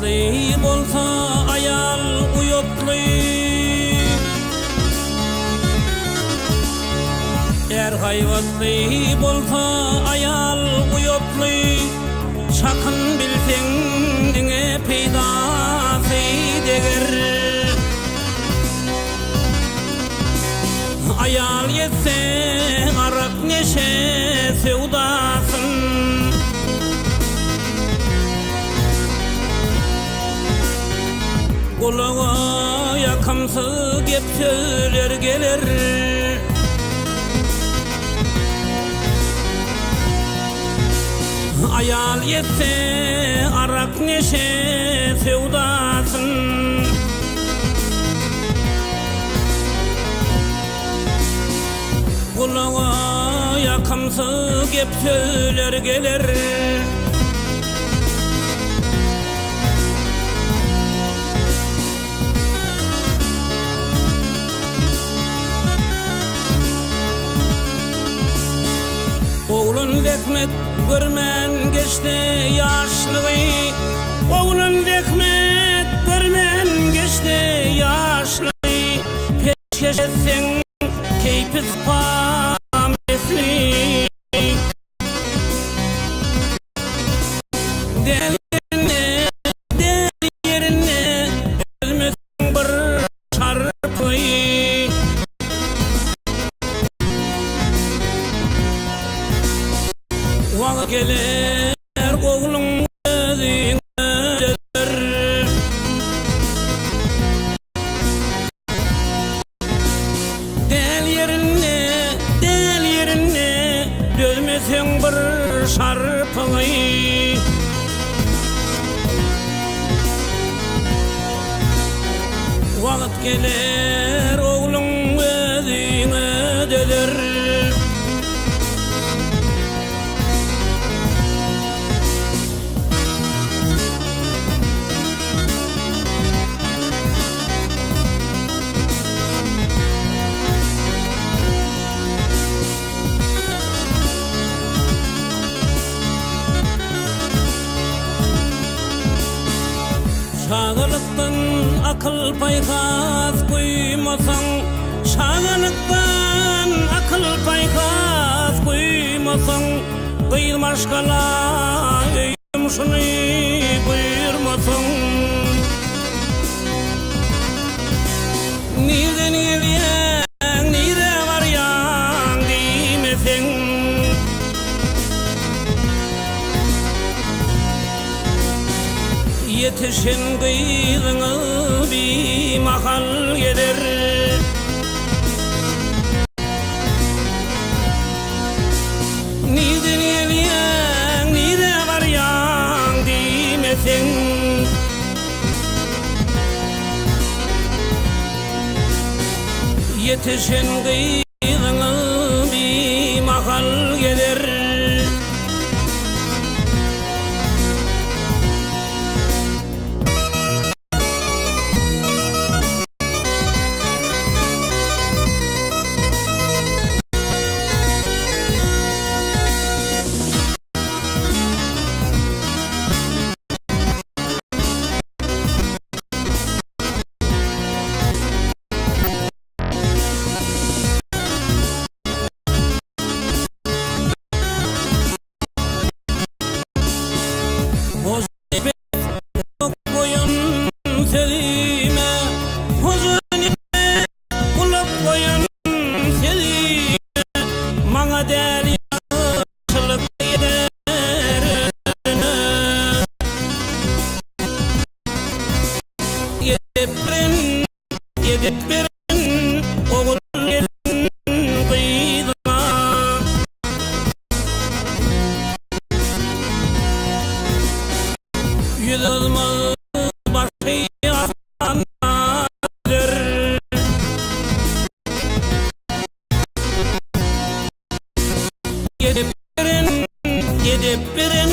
hayvatlı bolsa ayal uyutlu. Eğer hayvatlı bolsa ayal uyutlu, çakın bilsen dine peydası deger. Ayal yetse arak neşe sevdasın, kulağa yakamsı gep söyler gelir. Ayal yetse arak neşe sevdasın, kulağa yakamsı gep söyler gelir. Oğlun rekmet görmen geçti yaşlığı, oğlun rekmet görmen geçti yaşlığı. Peşkeş etsen keyfiz pamesli, del yerine ölmesin bir çarpıyı. Vakit gelir oğlum özüne gelir. Del yerine dönmesen bir şarpıyı. Vakit gelir oğlum özüne gelir. Şağılıktan akıl paykaz koymasan, şağılıktan akıl paykaz koymasan, kıyılmaşkala öyüm şunu buyurmasan. Nereden geliyen, nere varyan demesen, yetişen kıyığını bir mahal gelir. Nereden geliyen, nere varyan demesen, yetişen kıyığını bir mahal gelir. Yılmaz başı aslandır, gidip birin